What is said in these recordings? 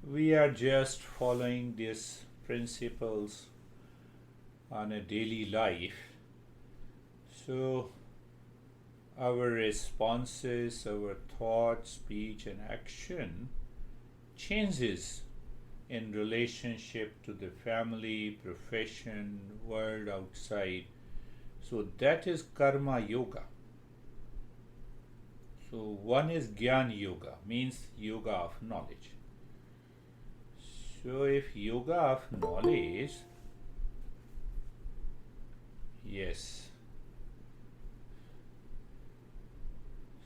we are just following these principles on a daily life. So our responses, our thoughts, speech and action changes in relationship to the family, profession, world outside. So that is karma yoga. So one is Gyan Yoga, means yoga of knowledge. So if yoga of knowledge, yes.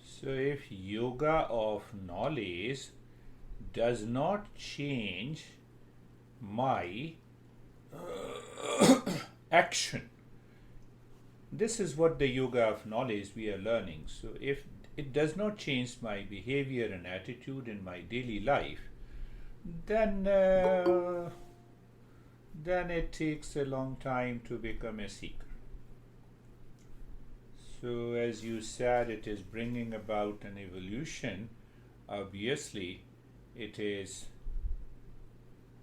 So if yoga of knowledge does not change my action, this is what the yoga of knowledge we are learning. So if it does not change my behavior and attitude in my daily life, then it takes a long time to become a seeker. So as you said, it is bringing about an evolution. Obviously, it is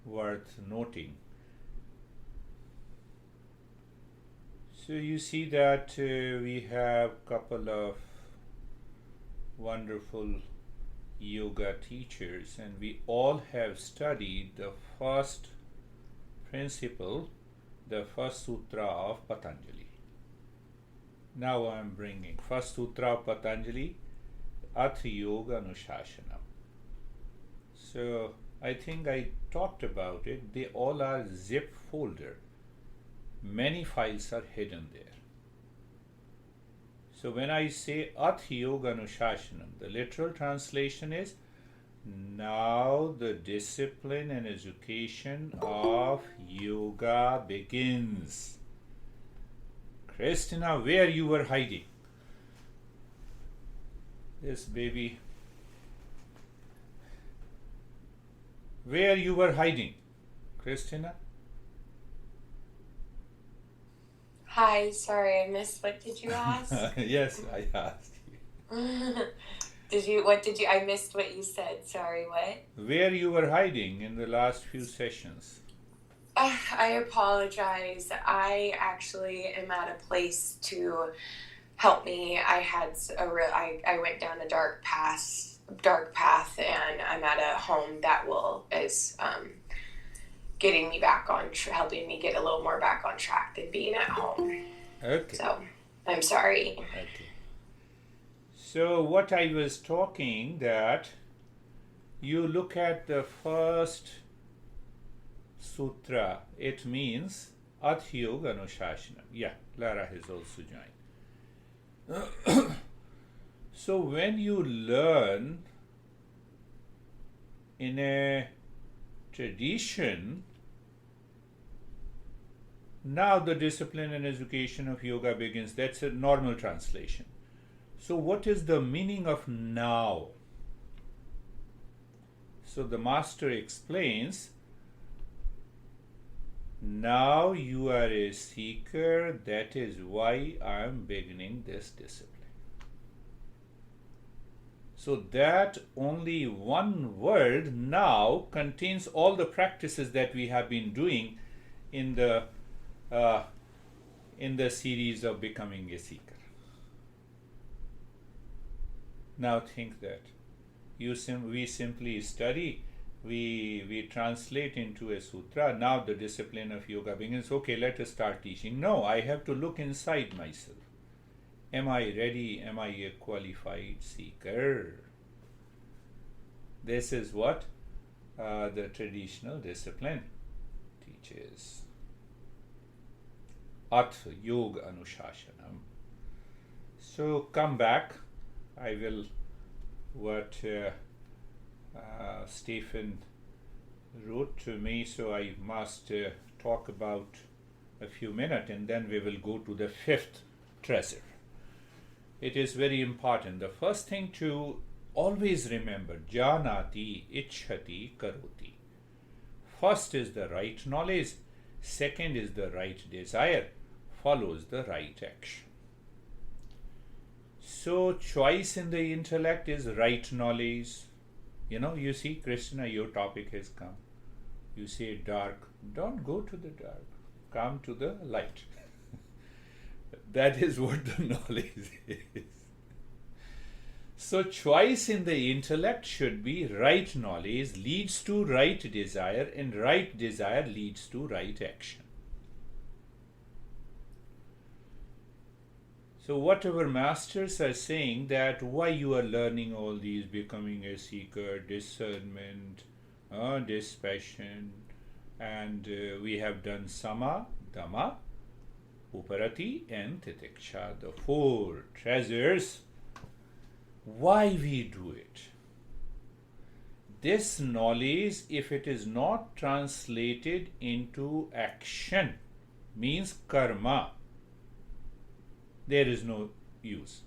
worth noting. So you see that we have a couple of wonderful yoga teachers, and we all have studied the first principle, the first sutra of Patanjali. Now I am bringing first sutra of Patanjali, Atha Yoga Anushasana. So I think I talked about it. They all are zip folder. Many files are hidden there. So when I say Atha Yoga Anushashanam, the literal translation is now the discipline and education of yoga begins. Christina, where you were hiding? This baby. Where you were hiding? Christina? Hi, sorry, I missed. What did you ask? Yes, I asked you. I missed what you said. Sorry, what? Where you were hiding in the last few sessions? I apologize. I actually am at a place to help me. I went down a dark path, and I'm at a home that is getting me back on, helping me get a little more back on track than being at home. Okay. So, I'm sorry. Okay. So what I was talking, that you look at the first sutra, it means Atha Yoga Anushasana. Yeah, Lara has also joined. So when you learn in a tradition, now the discipline and education of yoga begins. That's a normal translation. So what is the meaning of now? So the master explains, now you are a seeker, that is why I am beginning this discipline. So that only one word now contains all the practices that we have been doing in the series of becoming a seeker. Now think that we simply study, we translate into a sutra. Now the discipline of yoga begins. Okay, let us start teaching. No, I have to look inside myself. Am I ready? Am I a qualified seeker? This is what the traditional discipline teaches. Atha Yoga Anushashanam. So come back. I will what Stephen wrote to me, so I must talk about a few minutes, and then we will go to the fifth treasure. It is very important. The first thing to always remember, Janati Ichhati Karoti. First is the right knowledge, second is the right desire, follows the right action. So choice in the intellect is right knowledge, You see, Krishna, your topic has come. You say dark, don't go to the dark, come to the light. That is what the knowledge is. So, choice in the intellect should be right knowledge leads to right desire, and right desire leads to right action. So, whatever masters are saying that why you are learning all these, becoming a seeker, discernment, dispassion, and we have done sama, dhamma, uparati, and titiksha, the four treasures. Why we do it? This knowledge, if it is not translated into action, means karma, there is no use.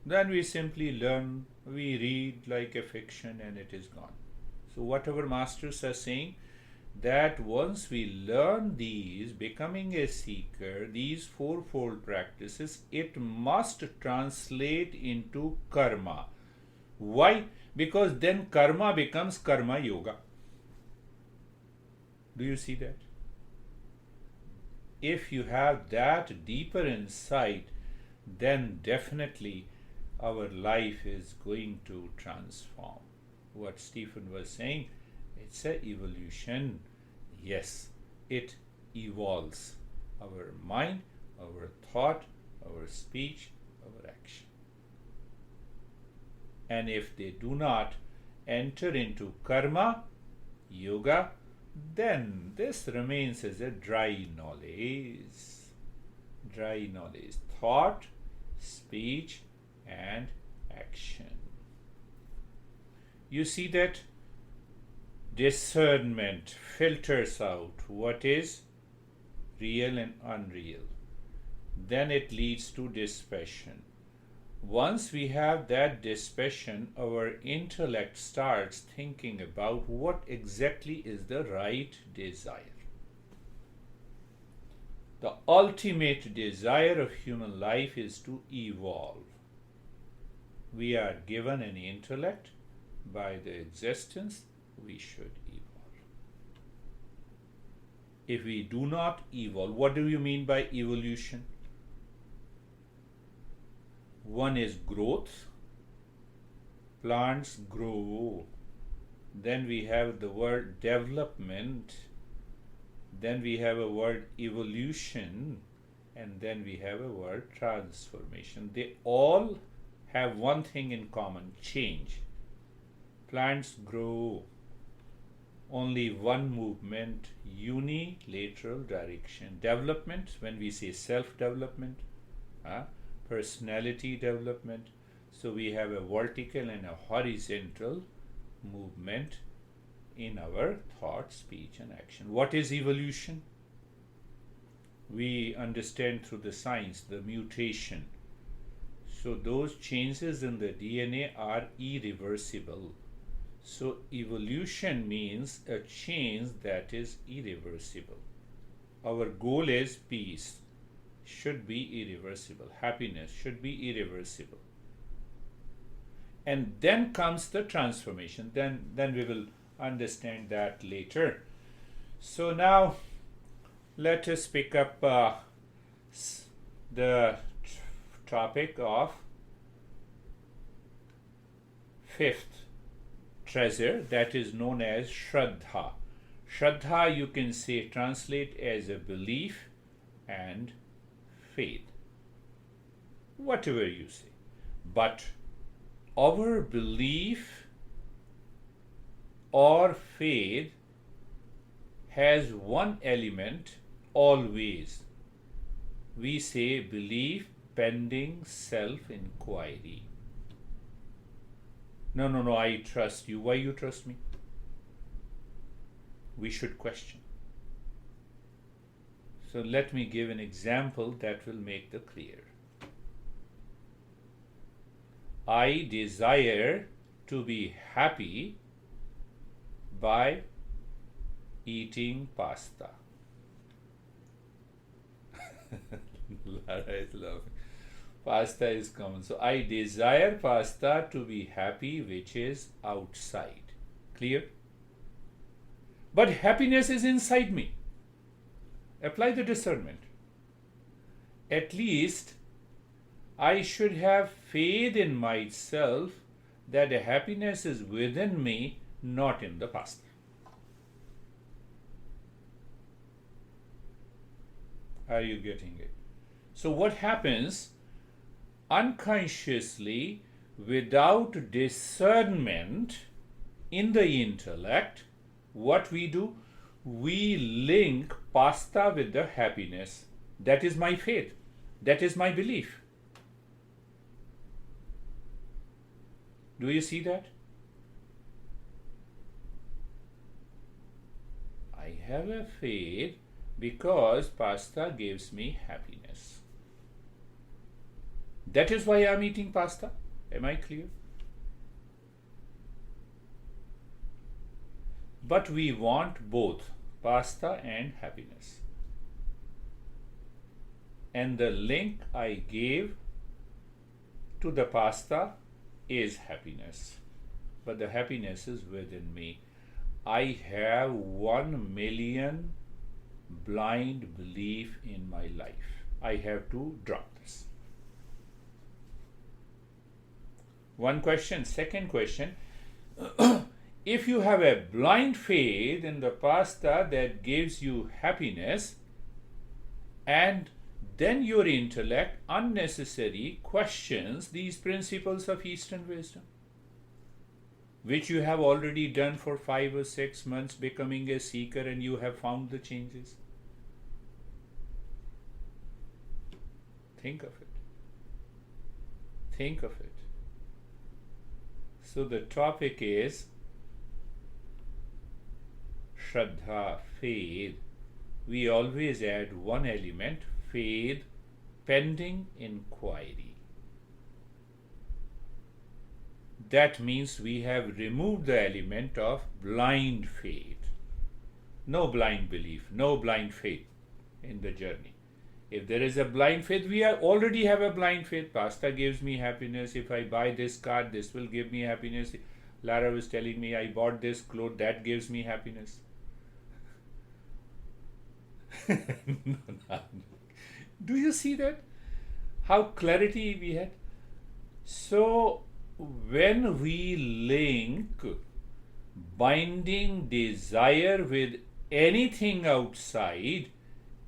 Then we simply learn, we read like a fiction, and it is gone. So, whatever masters are saying, that once we learn these, becoming a seeker, these fourfold practices, it must translate into karma. Why? Because then karma becomes karma yoga. Do you see that? If you have that deeper insight, then definitely our life is going to transform. What Stephen was saying, it's an evolution. Yes, it evolves our mind, our thought, our speech, our action. And if they do not enter into karma, yoga, then this remains as a dry knowledge. Dry knowledge, thought, speech, and action. You see that discernment filters out what is real and unreal. Then it leads to dispassion. Once we have that dispassion, our intellect starts thinking about what exactly is the right desire. The ultimate desire of human life is to evolve. We are given an intellect. By the existence, we should evolve. If we do not evolve, what do you mean by evolution? One is growth. Plants grow. Then we have the word development. Then we have a word evolution. And then we have a word transformation. They all have one thing in common: change. Plants grow. Only one movement, unilateral direction. Development, when we say self-development, personality development. So we have a vertical and a horizontal movement in our thought, speech, and action. What is evolution? We understand through the science, the mutation. So those changes in the DNA are irreversible. So evolution means a change that is irreversible. Our goal is peace, should be irreversible. Happiness should be irreversible. And then comes the transformation. Then we will understand that later. So now let us pick up the topic of fifth treasure, that is known as Shraddha. Shraddha, you can say, translate as a belief and faith, whatever you say. But our belief or faith has one element always. We say belief pending self-inquiry. No, I trust you. Why you trust me? We should question. So let me give an example that will make the clear. I desire to be happy by eating pasta. Lara is laughing. Pasta is common. So I desire pasta to be happy, which is outside. Clear? But happiness is inside me. Apply the discernment. At least I should have faith in myself that happiness is within me, not in the pasta. Are you getting it? So what happens? Unconsciously, without discernment in the intellect, what we do? We link pasta with the happiness. That is my faith. That is my belief. Do you see that? I have a faith because pasta gives me happiness. That is why I am eating pasta. Am I clear? But we want both pasta and happiness. And the link I gave to the pasta is happiness. But the happiness is within me. I have 1,000,000 blind belief in my life. I have to drop this. One question. Second question. If you have a blind faith in the pasta that gives you happiness, and then your intellect unnecessarily questions these principles of Eastern wisdom, which you have already done for 5 or 6 months, becoming a seeker, and you have found the changes. Think of it. Think of it. So the topic is Shraddha, faith. We always add one element, faith, pending inquiry. That means we have removed the element of blind faith. No blind belief, no blind faith in the journey. If there is a blind faith, we already have a blind faith. Pasta gives me happiness. If I buy this car, this will give me happiness. Lara was telling me I bought this clothes, that gives me happiness. No. Do you see that? How clarity we had? So when we link binding desire with anything outside,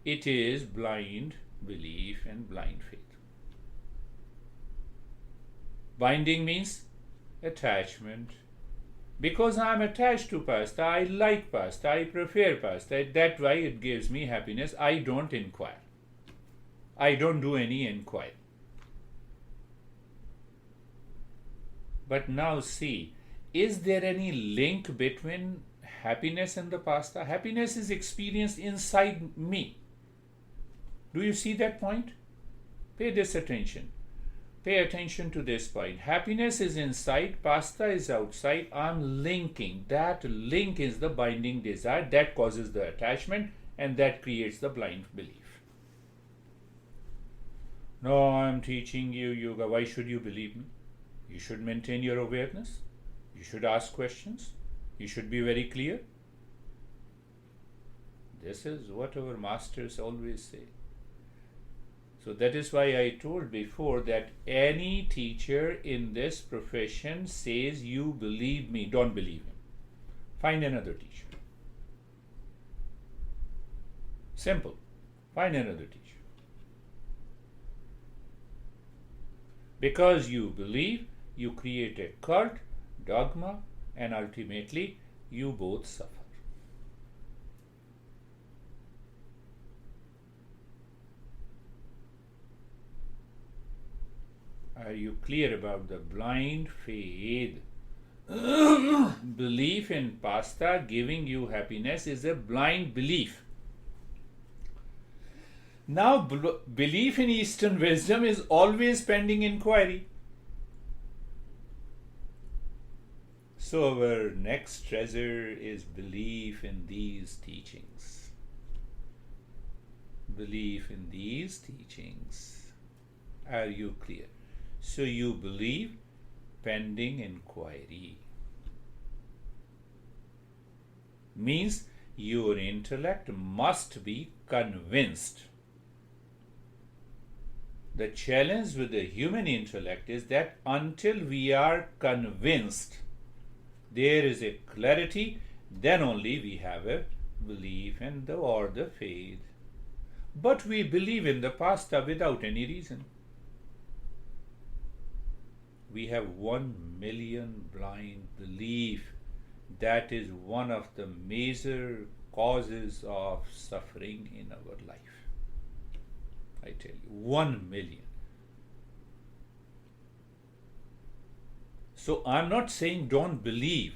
it is blind belief and blind faith. Binding means attachment. Because I am attached to pasta, I like pasta, I prefer pasta. That's why it gives me happiness. I don't inquire. I don't do any inquiry. But now see, is there any link between happiness and the pasta? Happiness is experienced inside me. Do you see that point? Pay this attention. Pay attention to this point. Happiness is inside, pasta is outside. I'm linking. That link is the binding desire that causes the attachment, and that creates the blind belief. No, I'm teaching you yoga. Why should you believe me? You should maintain your awareness. You should ask questions. You should be very clear. This is what our masters always say. So that is why I told before that any teacher in this profession says you believe me, don't believe him. Find another teacher. Simple. Find another teacher. Because you believe, you create a cult, dogma, and ultimately you both suffer. Are you clear about the blind faith? Belief in pasta giving you happiness is a blind belief. Now, belief in Eastern wisdom is always pending inquiry. So our next treasure is belief in these teachings. Belief in these teachings. Are you clear? So you believe pending inquiry. Means your intellect must be convinced. The challenge with the human intellect is that until we are convinced, there is a clarity, then only we have a belief or the faith. But we believe in the pasta without any reason. We have 1 million blind belief. That is one of the major causes of suffering in our life. I tell you, 1 million. So I'm not saying don't believe.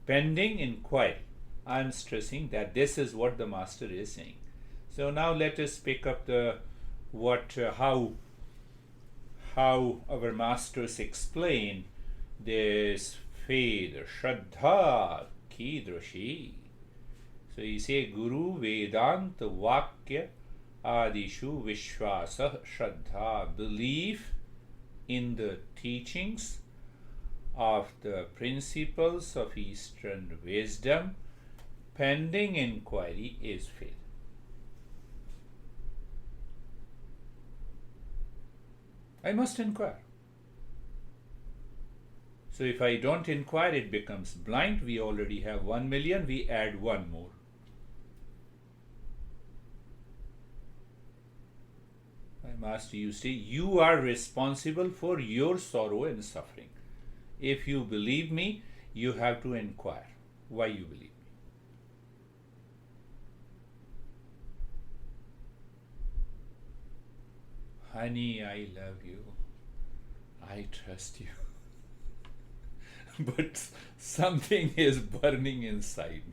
Pending inquiry. I'm stressing that this is what the master is saying. So now let us pick up how our masters explain this faith, Shraddha Kidrashi. So he say Guru Vedanta Vakya Adishu Vishwasa Shraddha, belief in the teachings of the principles of Eastern wisdom, pending inquiry is faith. I must inquire. So if I don't inquire, it becomes blind. We already have 1 million, we add one more. Master, you say you are responsible for your sorrow and suffering. If you believe me, you have to inquire why you believe me. Honey, I love you. I trust you. But something is burning inside.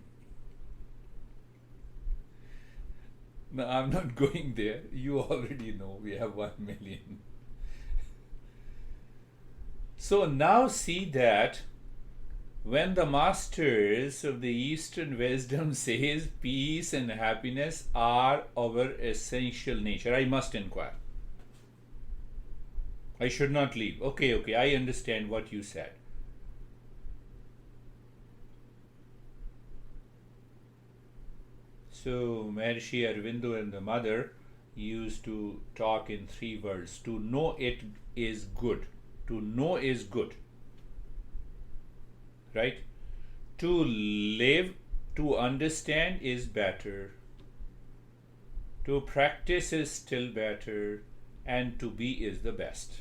No, I'm not going there. You already know we have 1 million. So now see that when the masters of the Eastern wisdom says peace and happiness are our essential nature, I must inquire. I should not leave. Okay, I understand what you said. So Maharishi Aurobindo and the mother used to talk in 3 words. To know it is good. To know is good. Right? To live, to understand is better. To practice is still better. And to be is the best.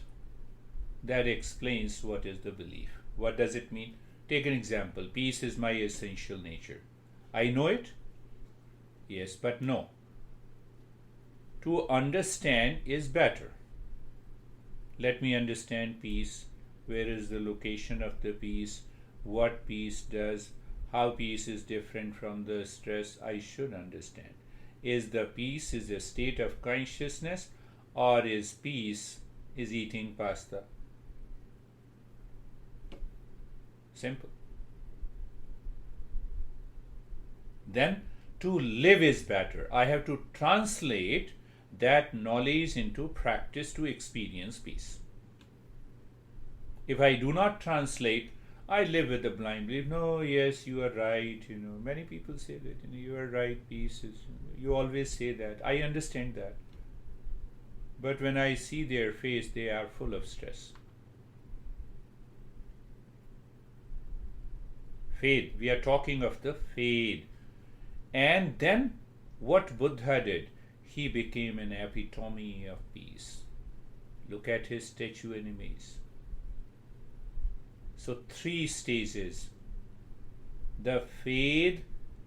That explains what is the belief. What does it mean? Take an example. Peace is my essential nature. I know it? Yes, but no. To understand is better. Let me understand peace. Where is the location of the peace? What peace does? How peace is different from the stress? I should understand. Is the peace is a state of consciousness, or is peace is eating pasta? Simple. Then to live is better. I have to translate that knowledge into practice to experience peace. If I do not translate, I live with the blind belief. No, yes, you are right. Many people say that. You are right. Peace is. You always say that. I understand that. But when I see their face, they are full of stress. Faith. We are talking of the faith. And then what Buddha did, he became an epitome of peace. Look at his statue and image. So 3 stages. The faith,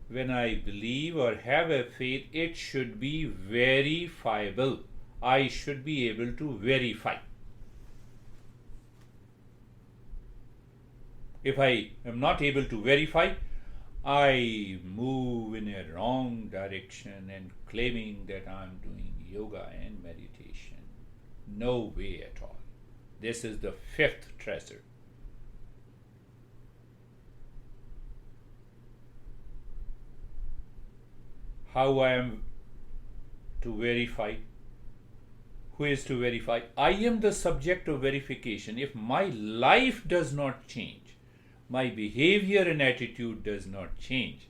when I believe or have a faith, it should be verifiable. I should be able to verify. If I am not able to verify, I move in a wrong direction and claiming that I am doing yoga and meditation. No way at all. This is the 5th treasure. How I am to verify? who is to verify. I am the subject of verification. If my life does not change, my behavior and attitude does not change,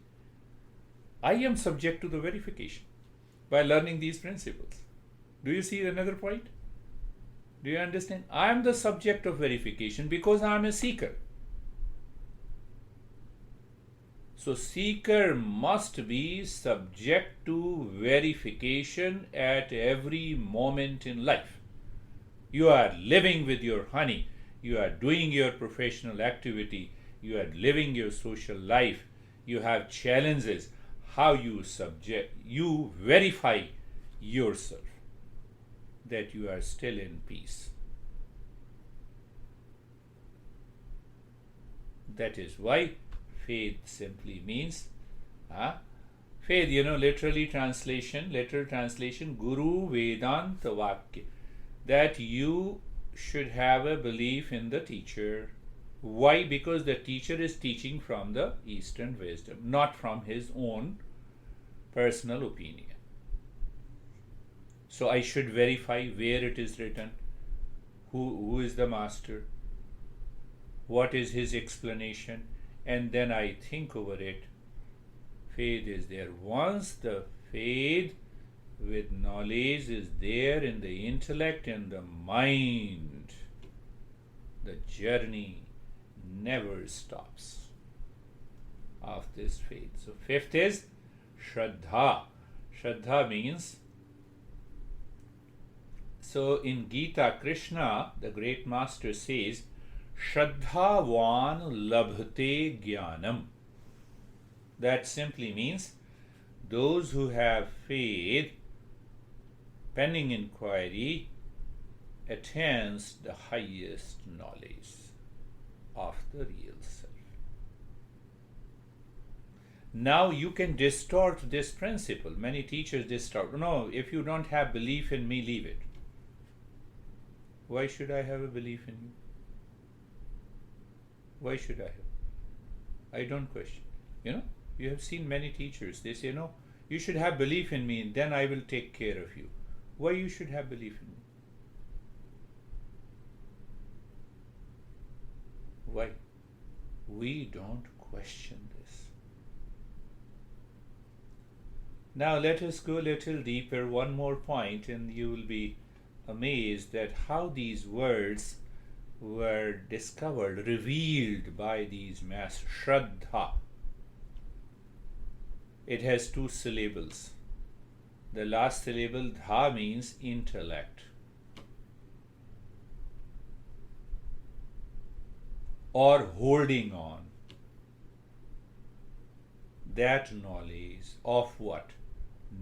I am subject to the verification by learning these principles. Do you see another point? Do you understand? I am the subject of verification because I am a seeker. So seeker must be subject to verification at every moment in life. You are living with your honey, you are doing your professional activity, you are living your social life, you have challenges. How you verify yourself that you are still in peace. That is why faith simply means faith, literal translation, Guru Vedanta Vakya, that you should have a belief in the teacher. Why? Because the teacher is teaching from the Eastern wisdom, not from his own personal opinion. So I should verify where it is written, who is the master, what is his explanation, and then I think over it. Faith is there. Once the faith with knowledge is there in the intellect and the mind, the journey never stops of this faith. So fifth is Shraddha. Shraddha means, so in Gita, Krishna, the great master, says, Shraddhavan labhate jnanam. That simply means those who have faith, pending inquiry, attains the highest knowledge of the real self. Now you can distort this principle. Many teachers distort. No, if you don't have belief in me, leave it. Why should I have a belief in you? Why should I have? I don't question. You have seen many teachers. They say, no, you should have belief in me and then I will take care of you. Why you should have belief in me? Why? We don't question this. Now let us go a little deeper, one more point, and you will be amazed at how these words were discovered, revealed by these masters. Shraddha. It has two syllables. The last syllable, dha, means intellect. Or holding on. That knowledge of what?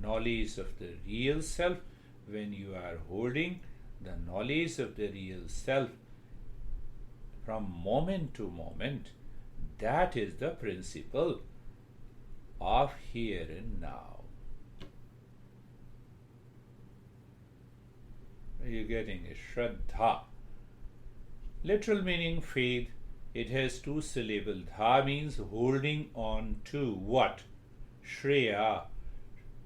Knowledge of the real self. When you are holding the knowledge of the real self from moment to moment, that is the principle of here and now. Are you getting it? Shraddha. Literal meaning faith. It has two syllables. Dha means holding on to what? Shreya.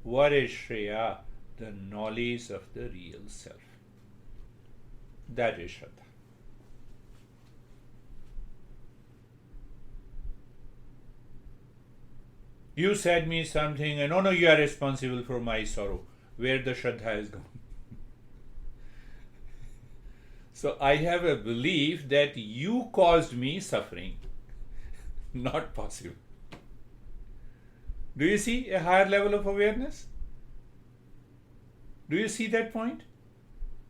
What is Shreya? The knowledge of the real self. That is Shraddha. You said me something and no, you are responsible for my sorrow. Where the Shraddha is gone. So I have a belief that you caused me suffering. Not possible. Do you see a higher level of awareness? Do you see that point?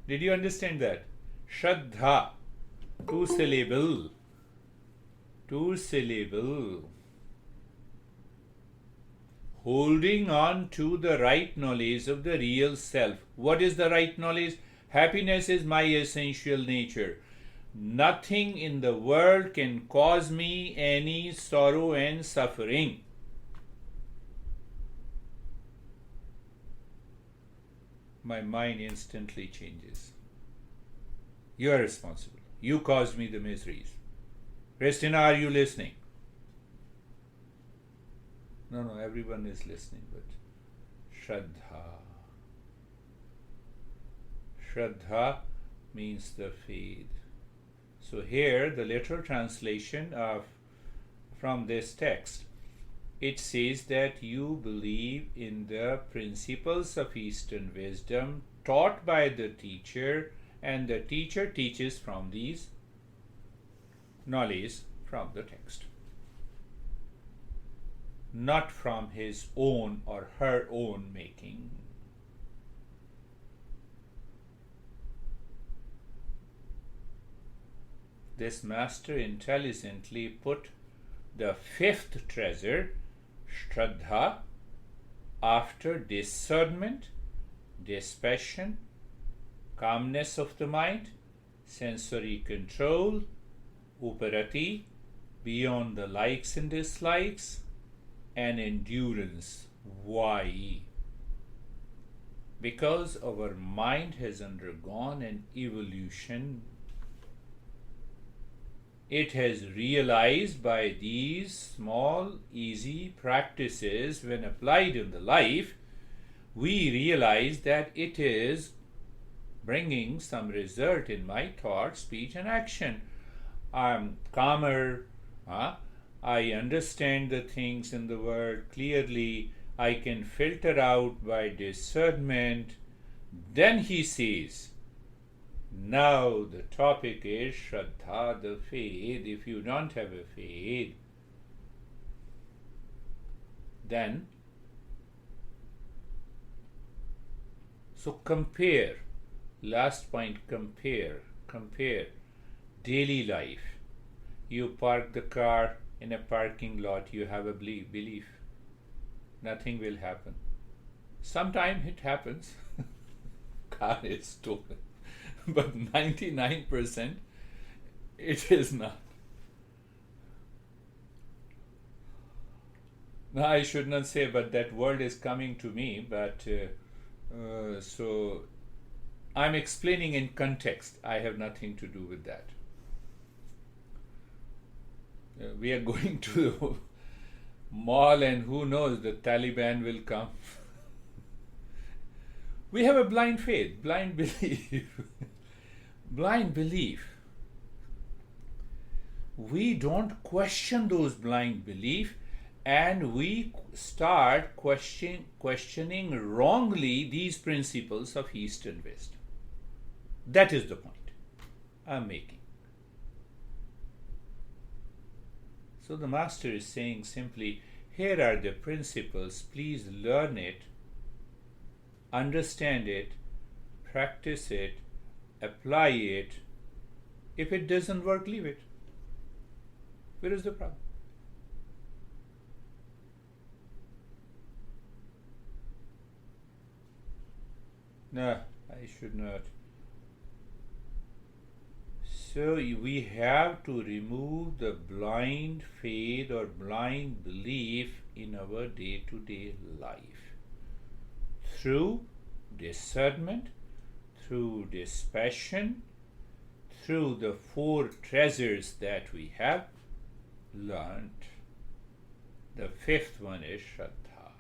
Did you understand that? Shraddha, two syllable. Holding on to the right knowledge of the real self. What is the right knowledge? Happiness is my essential nature. Nothing in the world can cause me any sorrow and suffering. My mind instantly changes. You are responsible. You caused me the miseries. Christina, are you listening? No, everyone is listening, but Shraddha. Shraddha means the faith. So here the literal translation from this text, it says that you believe in the principles of Eastern wisdom taught by the teacher, and the teacher teaches from these knowledge from the text, not from his own or her own making. This master intelligently put the fifth treasure, Shraddha, after discernment, dispassion, calmness of the mind, sensory control, uparati, beyond the likes and dislikes, and endurance. Why? Because our mind has undergone an evolution. It has realized by these small, easy practices, when applied in the life, we realize that it is bringing some result in my thought, speech, and action. I'm calmer. I understand the things in the world clearly. I can filter out by discernment. Then he says, now the topic is Shraddha, the faith. If you don't have a faith, then so compare. Last point, compare daily life. You park the car in a parking lot, you have a belief. Nothing will happen. Sometimes it happens. Car is stolen. But 99% it is not. Now I should not say, but that word is coming to me, but so I'm explaining in context. I have nothing to do with that. We are going to the mall, and who knows, the Taliban will come. We have a blind faith, blind belief. Blind belief. We don't question those blind belief, and we start questioning wrongly these principles of Eastern wisdom. That is the point I'm making. So the master is saying simply, here are the principles, please learn it, understand it, practice it, apply it. If it doesn't work, leave it. Where is the problem? No, I should not. So we have to remove the blind faith or blind belief in our day-to-day life through discernment, through dispassion, through the four treasures that we have learned. The fifth one is Shraddha.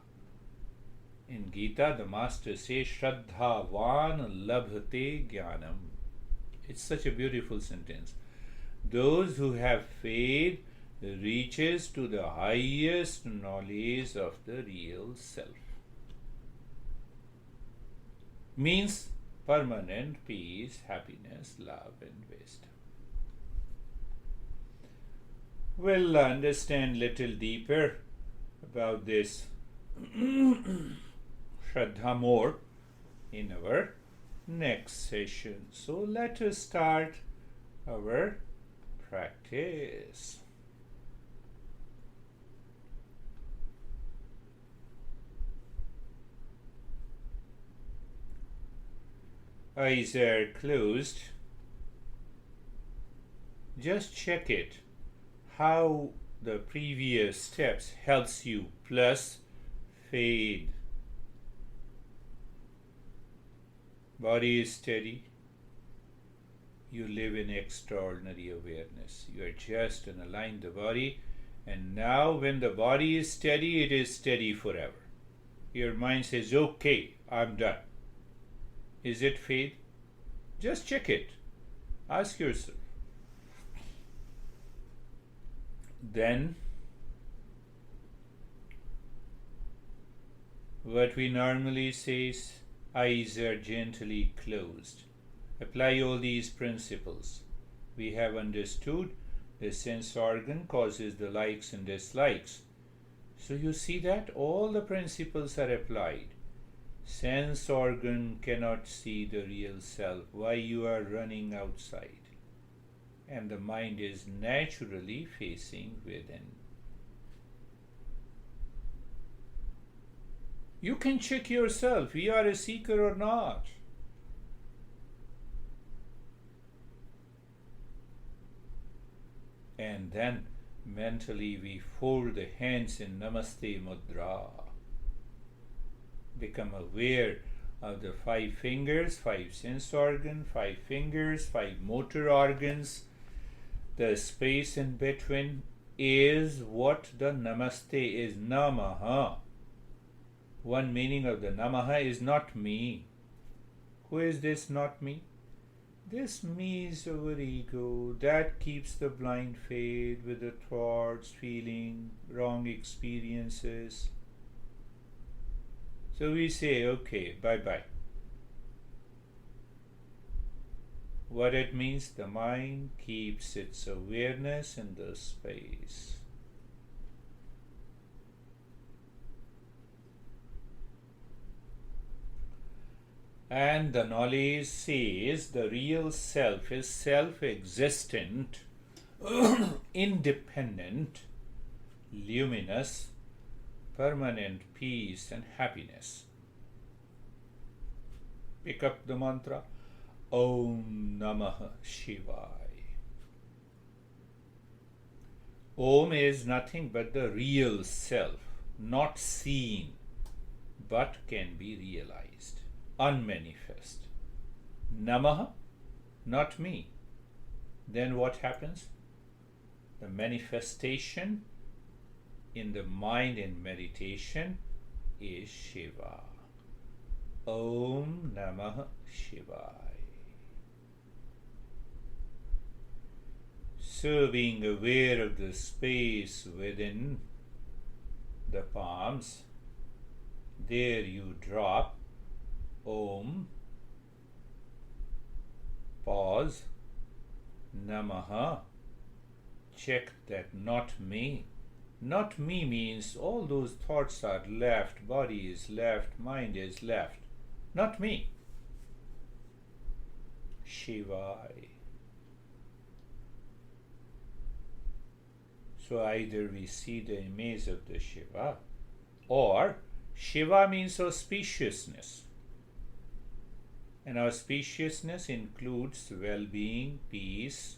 In Gita, the master says, Shraddhavan labhate jnanam. It's such a beautiful sentence. Those who have faith reaches to the highest knowledge of the real self. Means permanent peace, happiness, love, and wisdom. We'll understand little deeper about this Shraddha more in our next session. So let us start our practice. Eyes are closed. Just check it, how the previous steps helps you, plus fade. Body is steady. You live in extraordinary awareness. You adjust and align the body, and now when the body is steady, it is steady forever. Your mind says, okay, I'm done. Is it faith? Just check it. Ask yourself. Then, what we normally say is eyes are gently closed. Apply all these principles. We have understood the sense organ causes the likes and dislikes. So you see that all the principles are applied. Sense organ cannot see the real self, why you are running outside. And the mind is naturally facing within. You can check yourself, you are a seeker or not. And then mentally we fold the hands in Namaste Mudra. Become aware of the 5 fingers, 5 sense organs, 5 fingers, 5 motor organs. The space in between is what the Namaste is, Namaha. One meaning of the Namaha is not me. Who is this not me? This me is our ego that keeps the blind faith with the thoughts, feeling, wrong experiences. So we say, okay, bye-bye. What it means, the mind keeps its awareness in the space. And the knowledge says the real self is self-existent, independent, luminous, permanent peace and happiness. Pick up the mantra, Om Namah Shivaya. Om is nothing but the real self, not seen, but can be realized, unmanifest. Namaha, not me. Then what happens? The manifestation in the mind in meditation is Shiva. Om Namah Shivaya. So being aware of the space within the palms, there you drop Om, pause, Namaha, check that not me. Not me means all those thoughts are left, body is left, mind is left. Not me. Shivaya. So either we see the image of the Shiva, or Shiva means auspiciousness. And auspiciousness includes well-being, peace,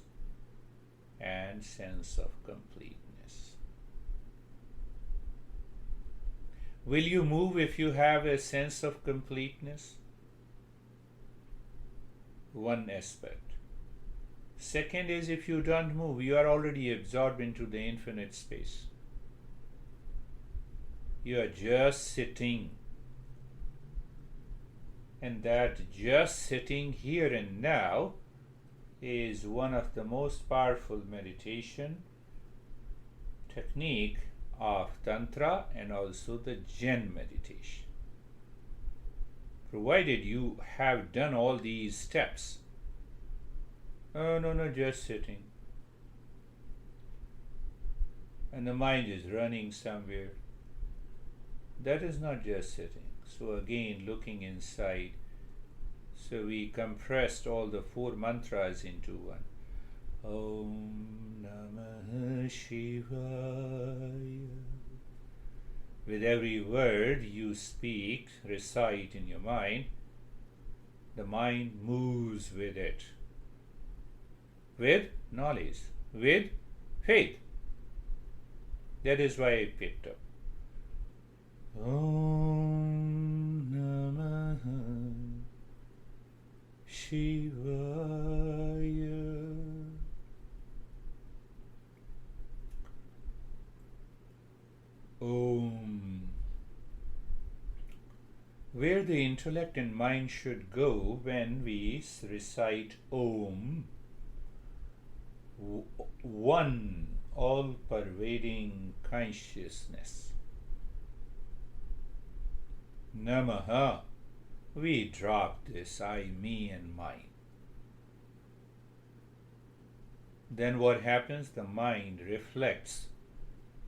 and sense of completeness. Will you move if you have a sense of completeness? One aspect. Second is, if you don't move, you are already absorbed into the infinite space. You are just sitting. And that just sitting here and now is one of the most powerful meditation technique of Tantra and also the Zen meditation. Provided you have done all these steps. Oh, no, just sitting. And the mind is running somewhere. That is not just sitting. So again, looking inside. So we compressed all the 4 mantras into one. Om Namah Shivaya. With every word you speak, recite in your mind, the mind moves with it. With knowledge, with faith. That is why I picked up. Om Namah Shivaya. Om where the intellect and mind should go when we recite Om, one all-pervading consciousness. Namaha, we drop this I, me and mine. Then what happens? The mind reflects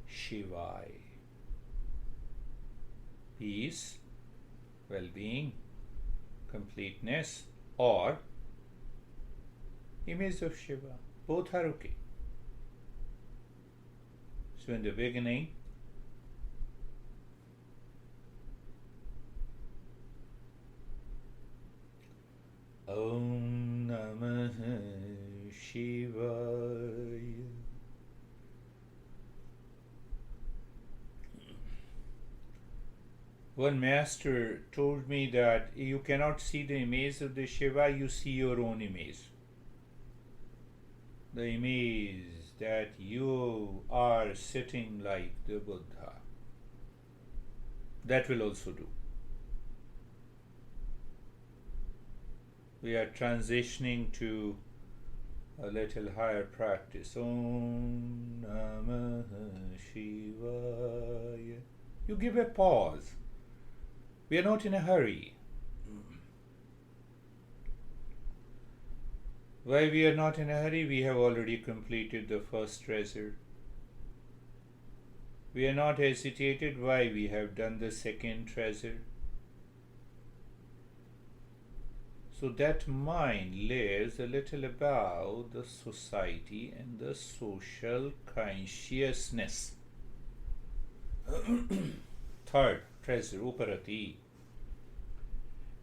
Shivai. Peace, well-being, completeness, or image of Shiva. Both are okay. So in the beginning, Om Namah Shivaya. One master told me that you cannot see the image of the Shiva, you see your own image. The image that you are sitting like the Buddha. That will also do. We are transitioning to a little higher practice. Om Namah Shivaya. You give a pause. We are not in a hurry. Why we are not in a hurry? We have already completed the first treasure. We are not hesitated. Why? We have done the second treasure. So that mind lives a little above the society and the social consciousness. Third treasure, Uparati.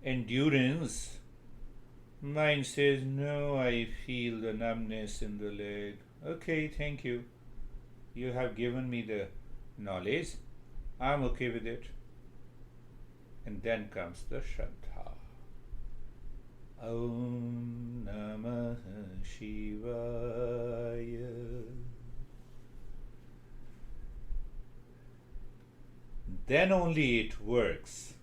Endurance. Mind says, no, I feel the numbness in the leg. Okay, thank you. You have given me the knowledge. I'm okay with it. And then comes the Shraddha. Om Namah Shivaya. Then only it works.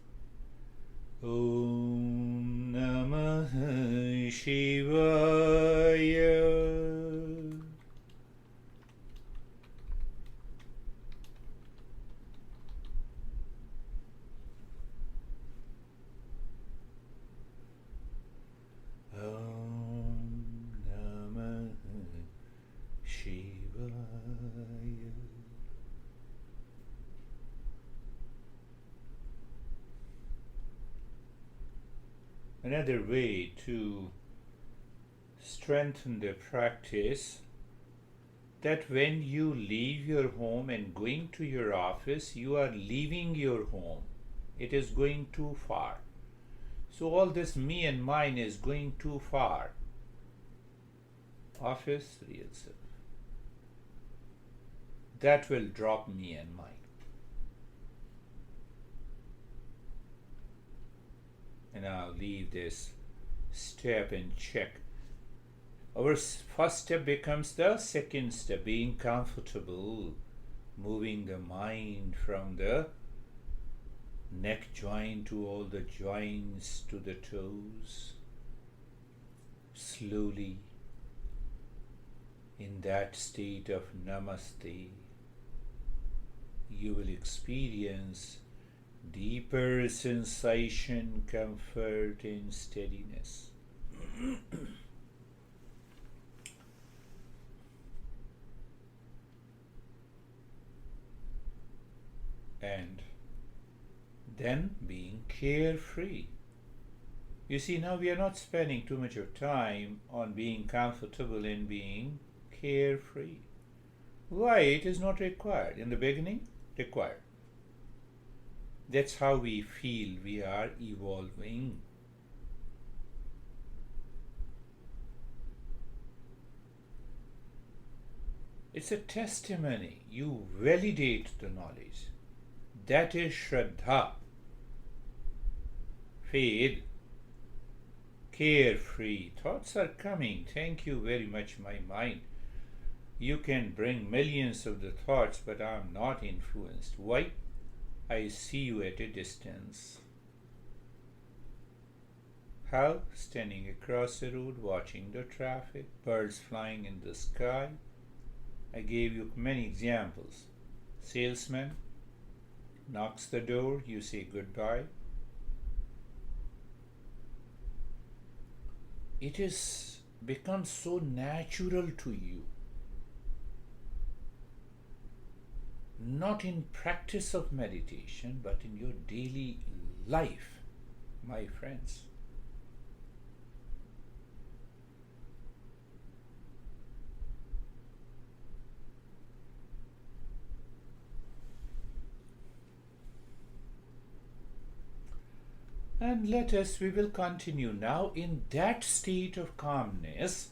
Om Namah Shivaya. Om Namah Shivaya. Another way to strengthen the practice, that when you leave your home and going to your office, you are leaving your home. It is going too far. So all this me and mine is going too far. Office, real self. That will drop me and mine. And I'll leave this step and check. Our first step becomes the second step, being comfortable, moving the mind from the neck joint to all the joints to the toes. Slowly, in that state of namaste, you will experience deeper sensation, comfort, and steadiness. And then being carefree. You see, now we are not spending too much of time on being comfortable and being carefree. Why? It is not required. In the beginning, required. That's how we feel we are evolving. It's a testimony. You validate the knowledge. That is Shraddha. Faith. Carefree. Thoughts are coming. Thank you very much, my mind. You can bring millions of the thoughts, but I am not influenced. Why? I see you at a distance. cow standing across the road watching the traffic, birds flying in the sky. I gave you many examples. Salesman knocks the door, you say goodbye. It has become so natural to you, not in practice of meditation, but in your daily life, my friends. And we will continue now in that state of calmness.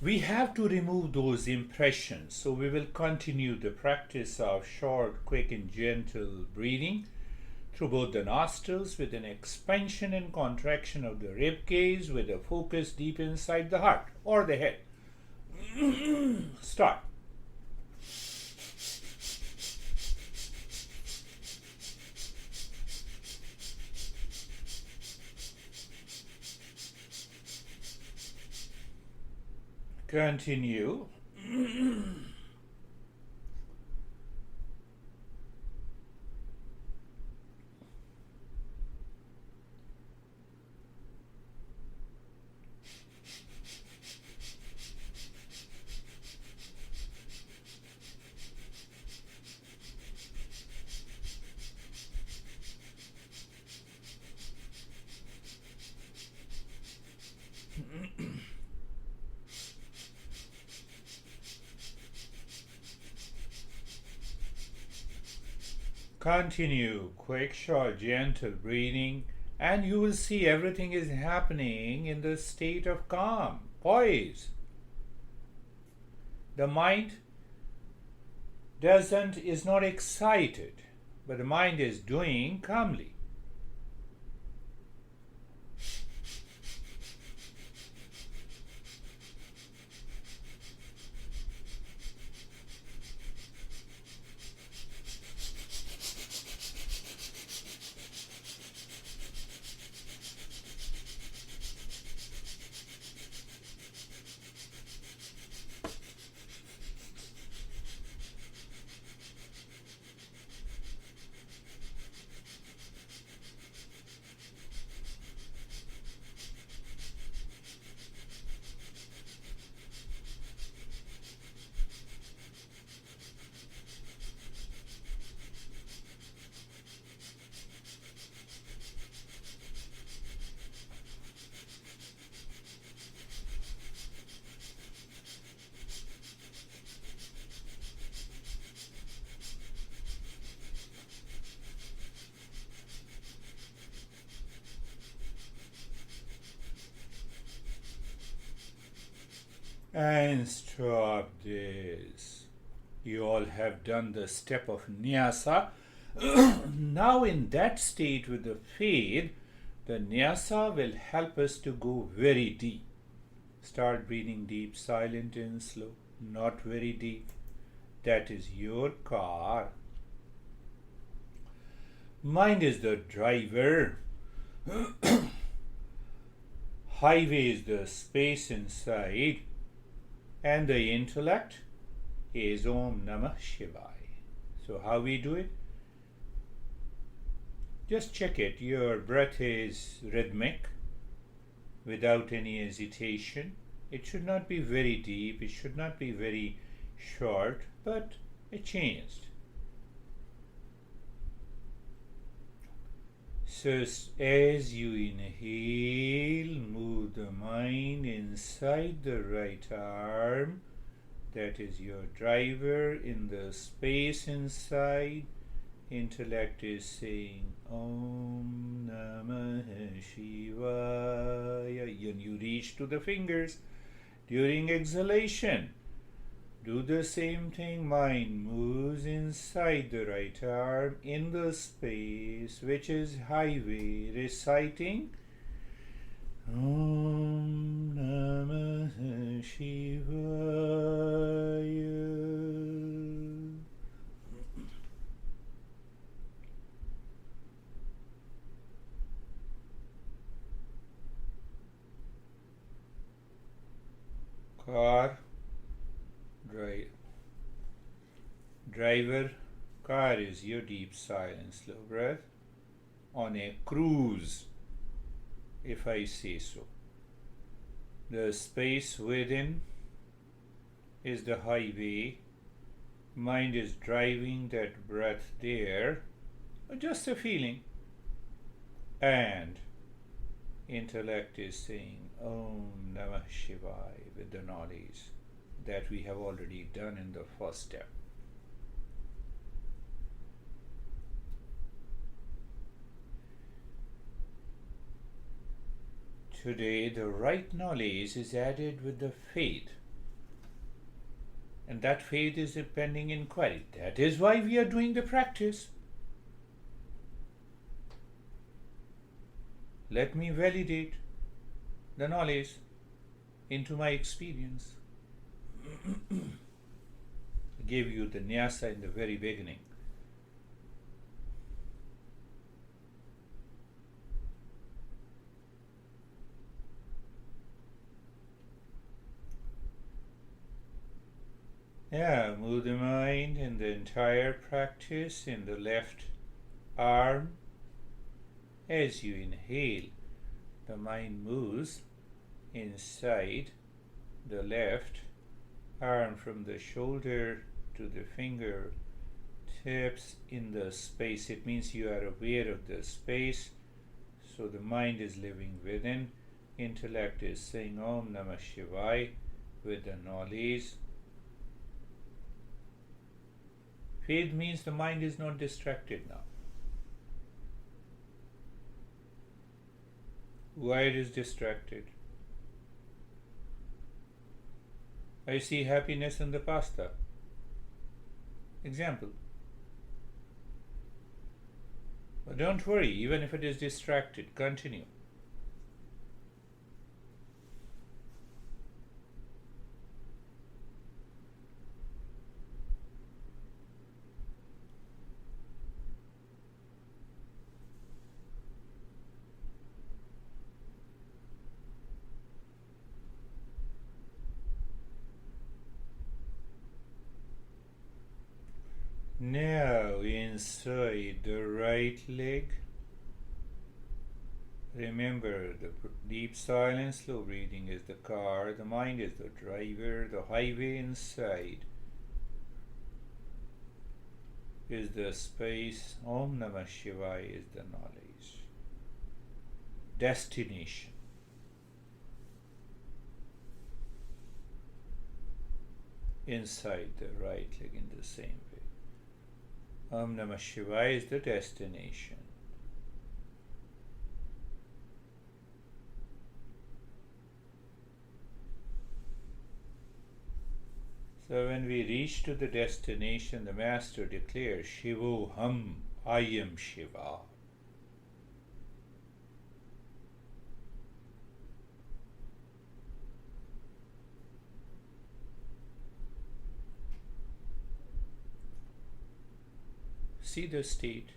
We have to remove those impressions. So we will continue the practice of short, quick, and gentle breathing through both the nostrils with an expansion and contraction of the rib cage with a focus deep inside the heart or the head. Start. Continue. Continue quick, short, gentle breathing, and you will see everything is happening in the state of calm, poise. The mind is not excited, but the mind is doing calmly. And stop this. You all have done the step of nyasa. Now, in that state with the faith, the nyasa will help us to go very deep. Start breathing deep, silent and slow, not very deep. That is your car. Mind is the driver. Highway is the space inside. And the intellect is Om Namah Shivaya. So how we do it? Just check it. Your breath is rhythmic, without any hesitation. It should not be very deep. It should not be very short, but it changed. So as you inhale, move the mind inside the right arm. That is your driver in the space inside. Intellect is saying Om Namah Shivaya. And you reach to the fingers. During exhalation, do the same thing. Mind moves inside the right arm in the space which is highway, reciting Om Namah Shivaya. Driver, car is your deep, silent, slow breath on a cruise, if I say so. The space within is the highway. Mind is driving that breath there, or just a feeling. And intellect is saying Om Namah Shivaya with the knowledge that we have already done in the first step. Today, the right knowledge is added with the faith, and that faith is a pending inquiry. That is why we are doing the practice. Let me validate the knowledge into my experience. I gave you the nyasa in the very beginning. Yeah, move the mind and the entire practice in the left arm. As you inhale, the mind moves inside the left arm from the shoulder to the finger tips in the space. It means you are aware of the space. So the mind is living within. Intellect is saying Om Namah Shivaya with the knowledge. Faith means the mind is not distracted now. Why it is distracted? I see happiness in the pasta. Example. But don't worry, even if it is distracted, continue. Now inside the right leg, remember the deep silence, slow breathing is the car, the mind is the driver, the highway inside is the space, Om Namah Shivaya is the knowledge. Destination. Inside the right leg in the same way. Om Namah Shivaya is the destination. So when we reach to the destination, the Master declares, Shivo Ham, I am Shiva. See the state.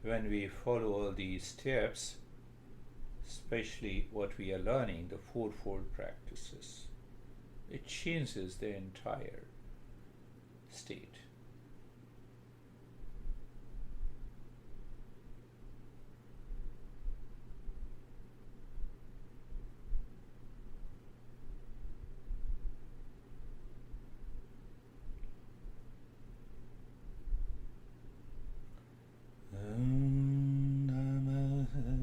When we follow all these steps, especially what we are learning, the fourfold practices, it changes the entire state.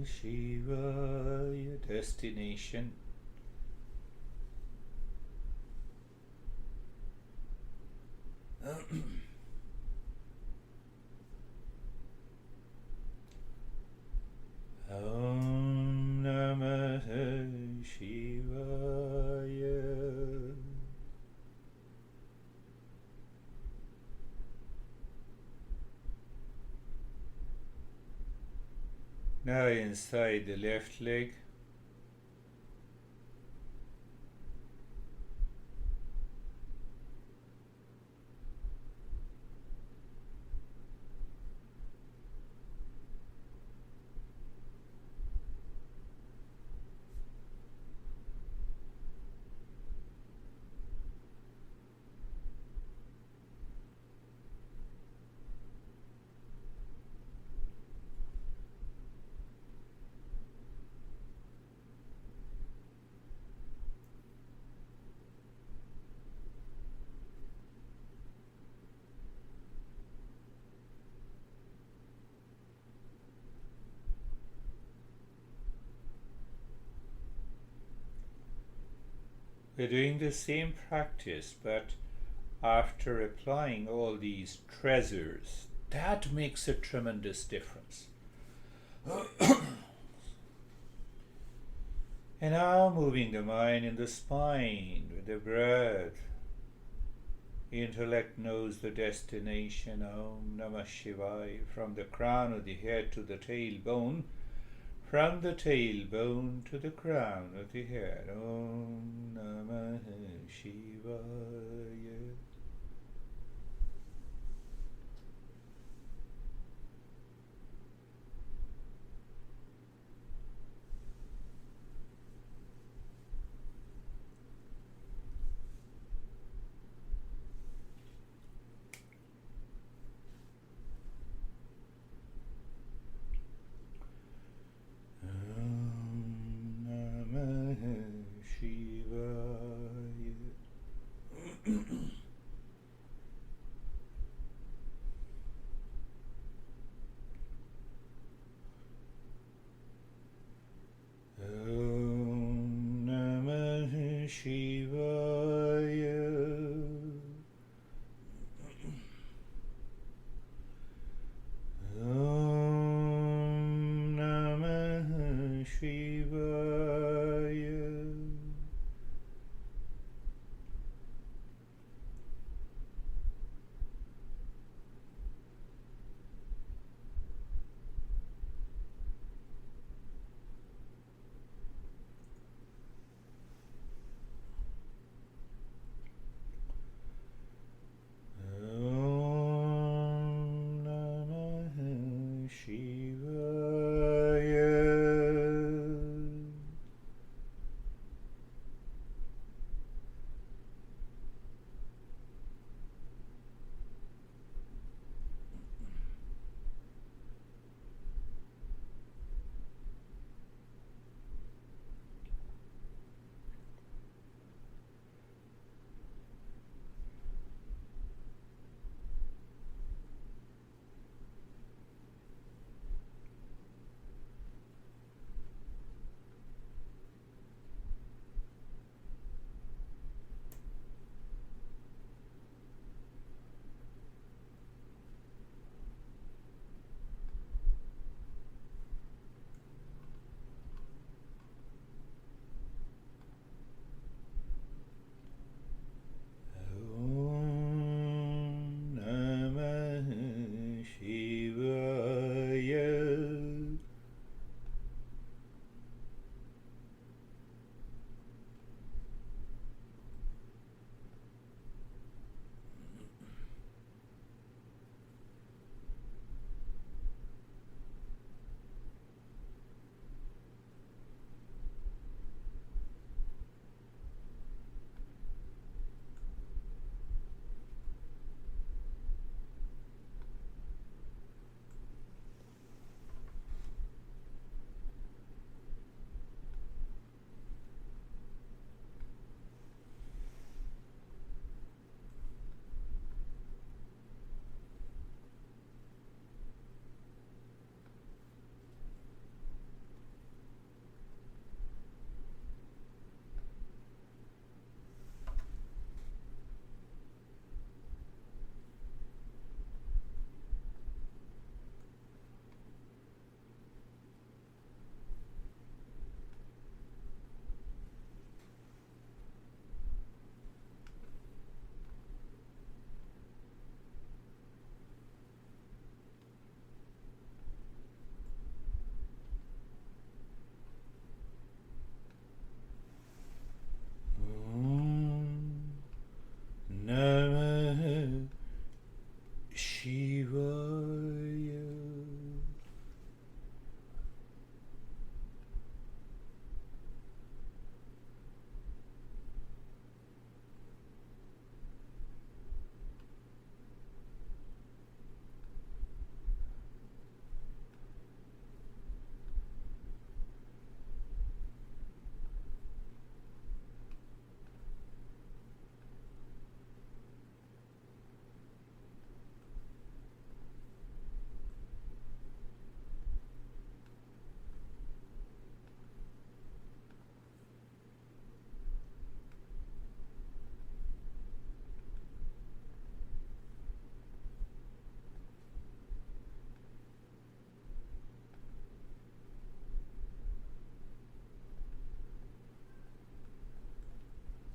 Shivaya, destination. Om Namah Shivaya. Now inside the left leg, We're doing the same practice, but after applying all these treasures, that makes a tremendous difference. And now moving the mind in the spine with the breath. Intellect knows the destination. Om Namah Shivaya. From the crown of the head to the tailbone. From the tailbone to the crown of the head. Om Namah Shivaya.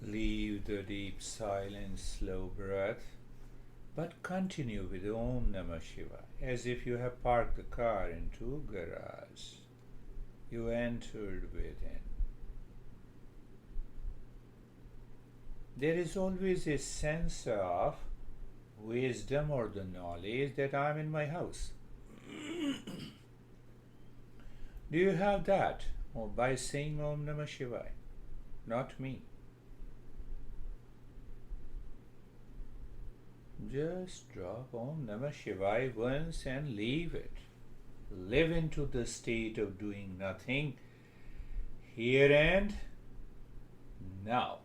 Leave the deep silent, slow breath, but continue with Om Namah Shivaya, as if you have parked the car into a garage. You entered within. There is always a sense of wisdom or the knowledge that I'm in my house. Do you have that? Or by saying Om Namah Shivaya? Not me. Just drop Om Namah Shivaya once and leave it. Live into the state of doing nothing here and now.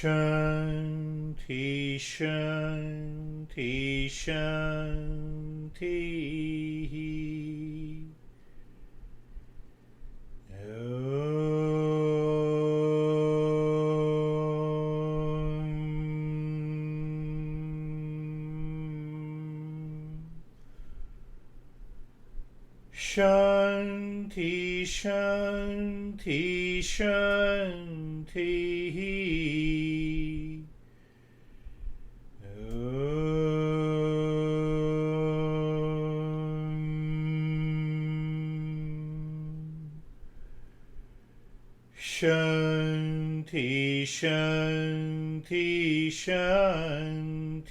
Shanti, Shanti, Shanti. Shanti, Shanti, Shanti. Shanti, Shanti, Shanti.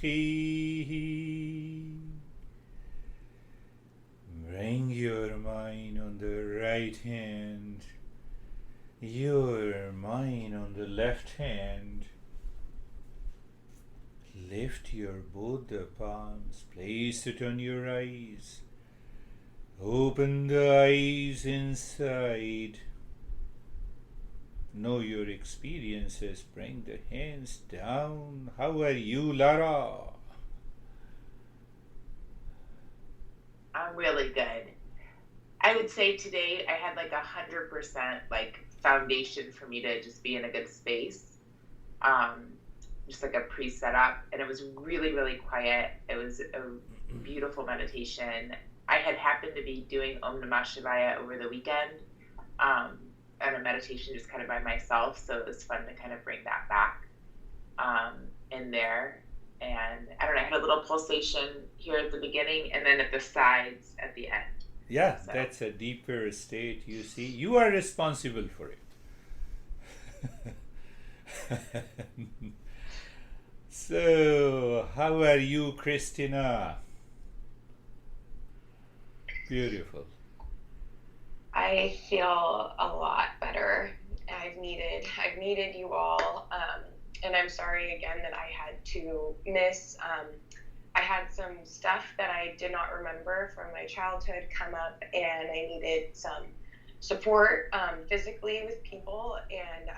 Bring your mind on the right hand, your mind on the left hand. Lift your both the palms, place it on your eyes. Open the eyes inside. Know your experiences. Bring the hands down. How are you, Lara? I'm really good. I would say today I had like 100% like foundation for me to just be in a good space. Just like a pre-set up, and it was really, really quiet. It was a beautiful meditation. I had happened to be doing Om Namah Shivaya over the weekend, and a meditation just kind of by myself. So it was fun to kind of bring that back in there. And I don't know, I had a little pulsation here at the beginning and then at the sides at the end. Yeah, So that's a deeper state, you see. You are responsible for it. So, how are you, Christina? Beautiful. I feel a lot better. I've needed you all, and I'm sorry again that I had to miss. I had some stuff that I did not remember from my childhood come up, and I needed some support physically with people, and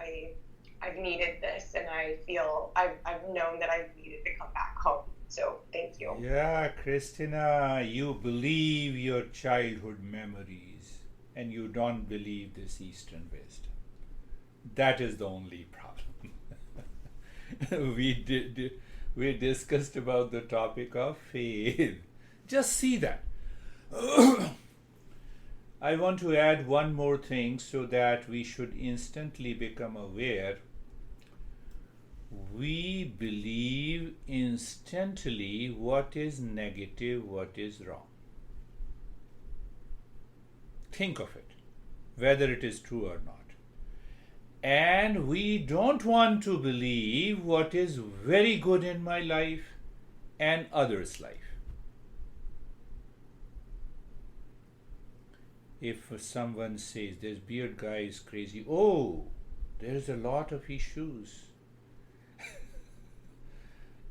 I've needed this, and I feel I've known that I've needed to come back home. So thank you. Yeah, Christina, you believe your childhood memories and you don't believe this Eastern wisdom. That is the only problem. We discussed about the topic of faith. Just see that. I want to add one more thing so that we should instantly become aware. We believe instantly what is negative, what is wrong. Think of it, whether it is true or not. And we don't want to believe what is very good in my life and others' life. If someone says this beard guy is crazy, oh, there's a lot of issues.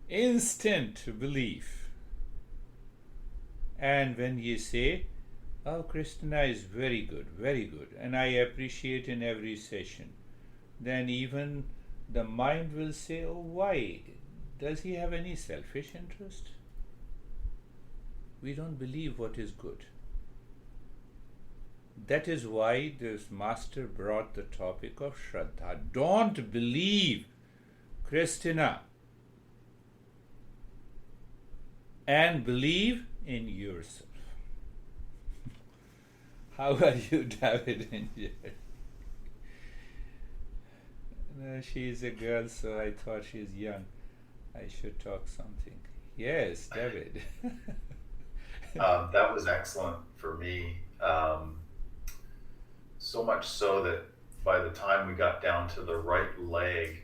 Instant belief. And when you say, oh, Christina is very good, and I appreciate in every session, then even the mind will say, oh, why? Does he have any selfish interest? We don't believe what is good. That is why this master brought the topic of Shraddha. Don't believe, Christina, and believe in yourself. How are you, David and Jerry? No, she is a girl, so I thought she's young. I should talk something. Yes, David. That was excellent for me. So much so that by the time we got down to the right leg,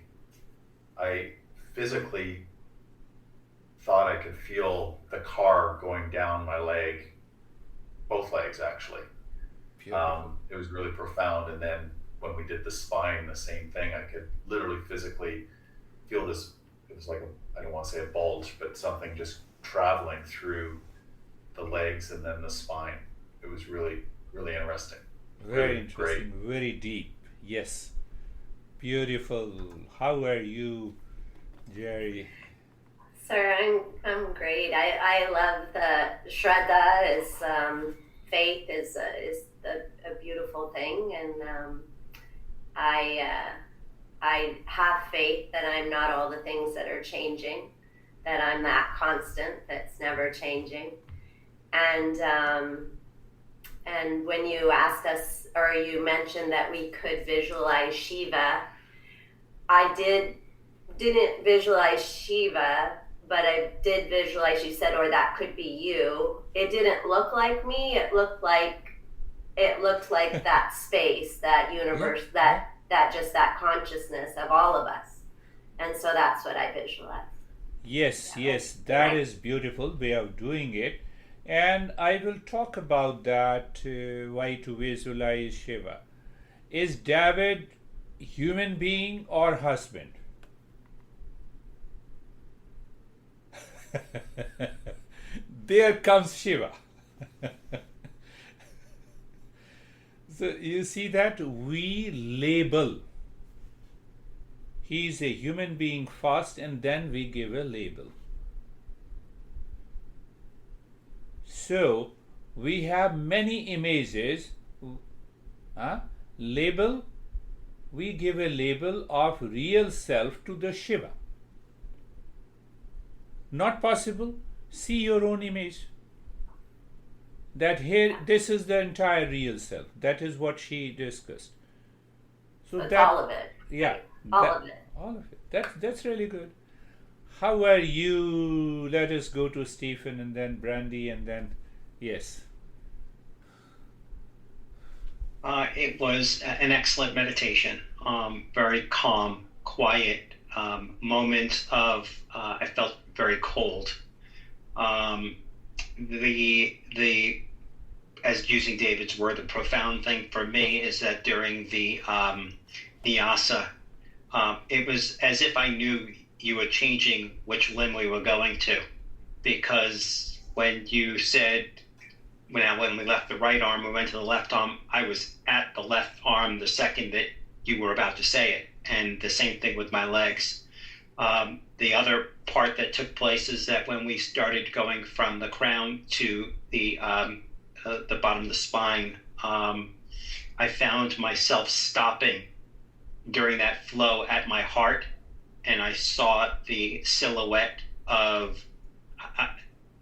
I physically thought I could feel the car going down my leg, both legs actually. It was really profound. And then when we did the spine, the same thing. I could literally physically feel this. It was like I don't want to say a bulge, but something just traveling through the legs and then the spine. It was really, really interesting. Very really interesting, great. very deep. Yes. Beautiful. How are you, Jerry? Sir, I'm great. I love the Shraddha is faith is a beautiful thing, and I have faith that I'm not all the things that are changing, that I'm that constant that's never changing, and when you asked us, or you mentioned that we could visualize Shiva, I didn't visualize Shiva, but I did visualize, you said, or that could be you. It didn't look like me. It looked like that space, that universe, that just that consciousness of all of us. And so that's what I visualized. Yes, that is beautiful way of doing it. And I will talk about that, why to visualize Shiva. Is David human being or husband? There comes Shiva. So you see that we label. He is a human being first, and then we give a label. So we have many images. Label. We give a label of real self to the Shiva. Not possible. See your own image. That here, this is the entire real self. That is what she discussed. So That's that, all of it. yeah, All that- of it. all of it. That's really good. How are you? Let us go to Stephen and then Brandy and then yes. It was an excellent meditation. Very calm, quiet moment of I felt very cold. The as using David's word, the profound thing for me is that during the Nyasa, it was as if I knew you were changing which limb we were going to, because when you said when we left the right arm, we went to the left arm, I was at the left arm the second that you were about to say it, and the same thing with my legs. The other part that took place is that when we started going from the crown to the bottom of the spine, I found myself stopping during that flow at my heart, and I saw the silhouette of,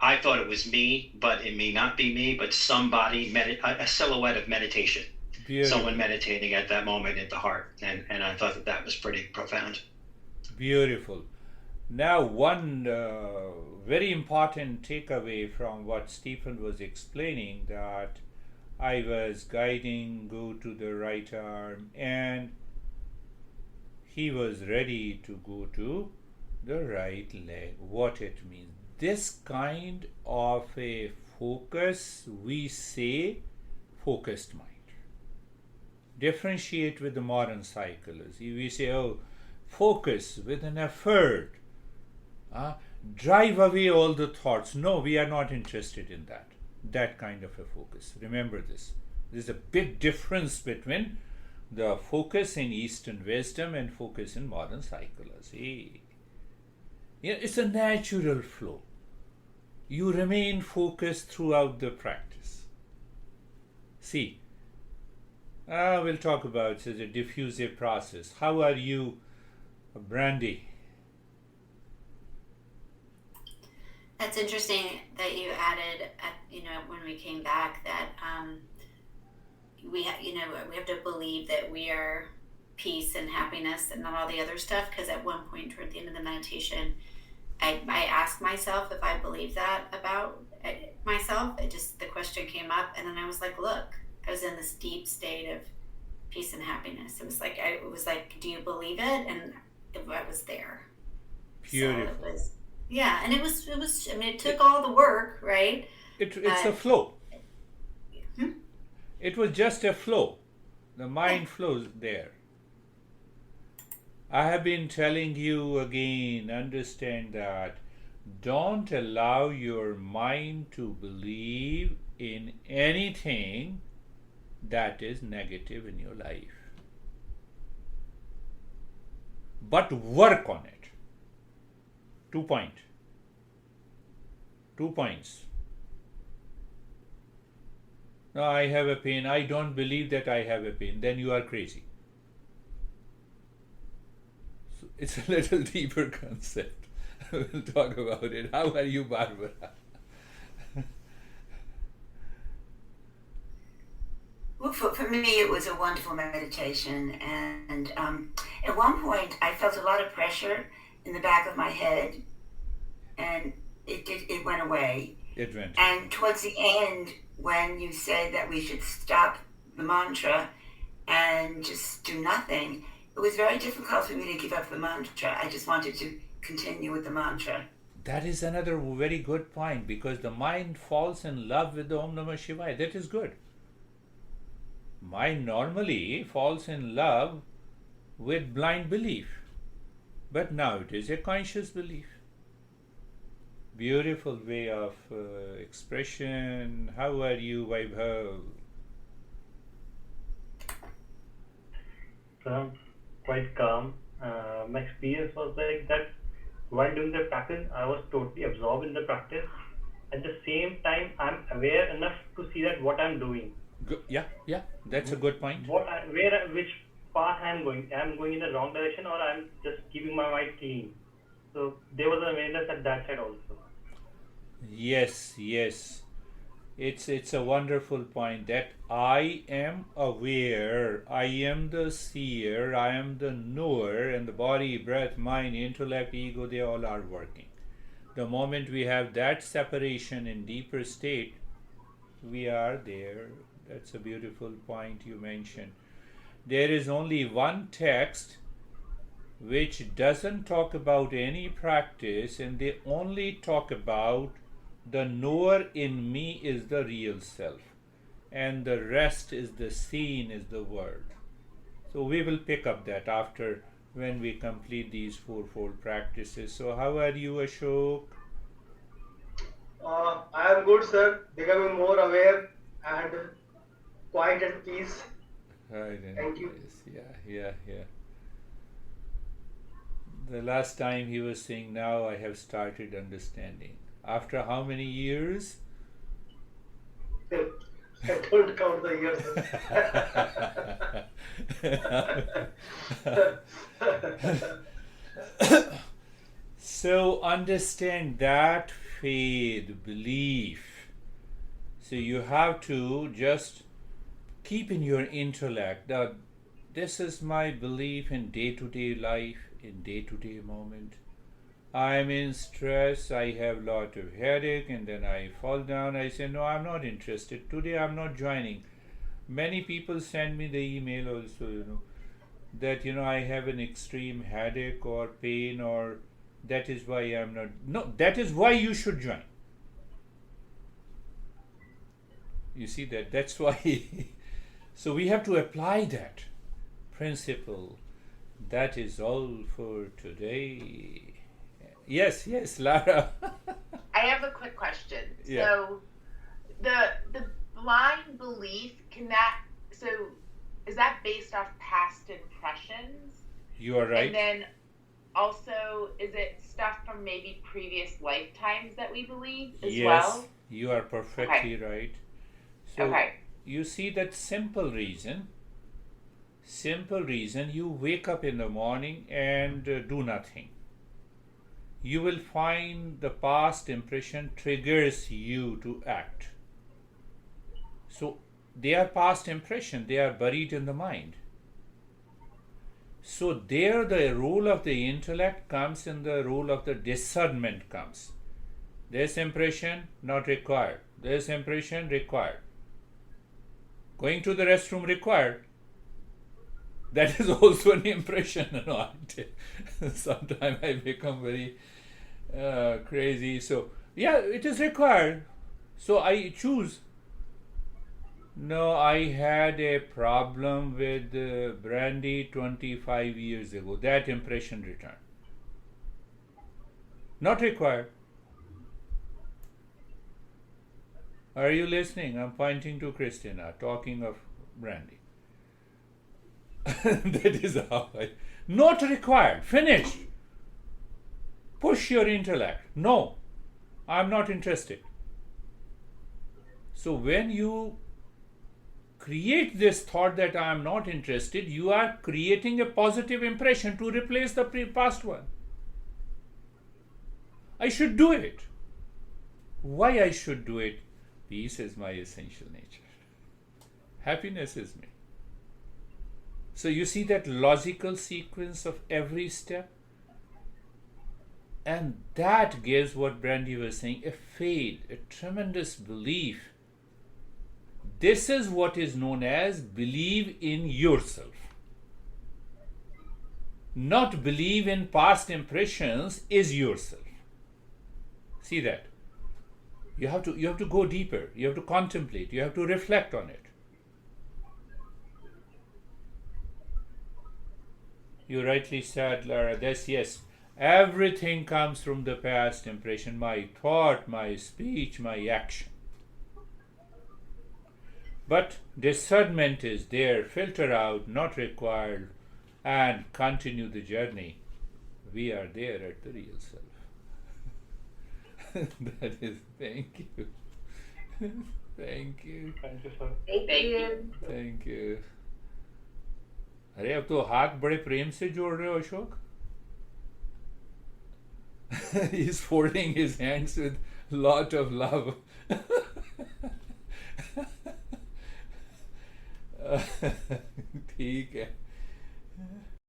I thought it was me, but it may not be me, but somebody, a silhouette of meditation. Beautiful. Someone meditating at that moment at the heart. And I thought that was pretty profound. Beautiful. Now, one very important takeaway from what Stephen was explaining, that I was guiding, go to the right arm, and he was ready to go to the right leg. What it means. This kind of a focus, we say focused mind. Differentiate with the modern psychology. We say, oh, focus with an effort. Drive away all the thoughts. No, we are not interested in that. That kind of a focus. Remember this. There's a big difference between the focus in Eastern wisdom and focus in modern psychology. It's a natural flow. You remain focused throughout the practice. See, we'll talk about such a diffusive process. How are you, Brandy? That's interesting that you added, when we came back, that we have to believe that we are peace and happiness and not all the other stuff. Because at one point toward the end of the meditation, I asked myself if I believed that about myself. The question came up, and then I was like, look, I was in this deep state of peace and happiness. It was like, do you believe it? And I was there. Beautiful. So and it was, I mean, it took all the work, right? It's a flow. It was just a flow. The mind flows there. I have been telling you again, understand that don't allow your mind to believe in anything that is negative in your life. But work on it. 2 points. No, I have a pain. I don't believe that I have a pain. Then you are crazy. So it's a little deeper concept. We'll talk about it. How are you, Barbara? Well, for me, it was a wonderful meditation. And at one point, I felt a lot of pressure in the back of my head, and it went away. It went. And towards the end, when you said that we should stop the mantra and just do nothing, it was very difficult for me to give up the mantra. I just wanted to continue with the mantra. That is another very good point, because the mind falls in love with the Om Namah Shivaya. That is good. Mind normally falls in love with blind belief, but now it is a conscious belief. Beautiful way of expression. How are you, Vaibhav? So I'm quite calm. My experience was like that while doing the practice, I was totally absorbed in the practice. At the same time, I'm aware enough to see that what I'm doing. Yeah, that's a good point. Which path I'm going. I'm going in the wrong direction, or I'm just keeping my mind clean. So there was awareness at that side also. Yes. It's a wonderful point that I am aware, I am the seer, I am the knower, and the body, breath, mind, intellect, ego, they all are working. The moment we have that separation in deeper state, we are there. That's a beautiful point you mentioned. There is only one text which doesn't talk about any practice, and they only talk about the knower in me is the real self, and the rest is the seen is the word. So we will pick up that after, when we complete these fourfold practices. So how are you, Ashok? I am good, sir. Becoming more aware and quiet at peace. Thank you. Yeah. The last time he was saying, now I have started understanding. After how many years? I don't count the years. So understand that faith, belief. So you have to just keep in your intellect that this is my belief in day-to-day life, in day-to-day moment. I'm in stress, I have lot of headache, and then I fall down. I say, no, I'm not interested. Today I'm not joining. Many people send me the email also, that, I have an extreme headache or pain, or that is why I'm not. No, that is why you should join. You see that? That's why. So we have to apply that principle. That is all for today. Yes, Lara. I have a quick question. Yeah. So the blind belief, is that based off past impressions? You are right. And then also, is it stuff from maybe previous lifetimes that we believe as well? Yes, you are perfectly right. So Okay. you see that simple reason, you wake up in the morning and do nothing. You will find the past impression triggers you to act. So they are past impression, they are buried in the mind. So there the role of the intellect comes in the role of the discernment comes. This impression not required. This impression required. Going to the restroom required. That is also an impression. Sometimes I become very crazy. So yeah, it is required. So I choose. No, I had a problem with brandy 25 years ago. That impression returned. Not required. Are you listening? I'm pointing to Christina, talking of brandy. That is how I. Not required. Finished. Push your intellect. No, I'm not interested. So when you create this thought that I am not interested, you are creating a positive impression to replace the past one. I should do it. Why I should do it? Peace is my essential nature. Happiness is me. So you see that logical sequence of every step? And that gives what Brandy was saying, a faith, a tremendous belief. This is what is known as believe in yourself. Not believe in past impressions is yourself. See that? You have to go deeper. You have to contemplate. You have to reflect on it. You rightly said, Lara, yes. Everything comes from the past impression, my thought, my speech, my action. But discernment is there, filter out, not required, and continue the journey. We are there at the real self. That is, thank you. Thank you. Thank you, sir. Thank you. Thank you. अरे अब तो हाथ बड़े प्रेम से जोड़ रहे हो Ashok. He's folding his hands with lot of love. ठीक है.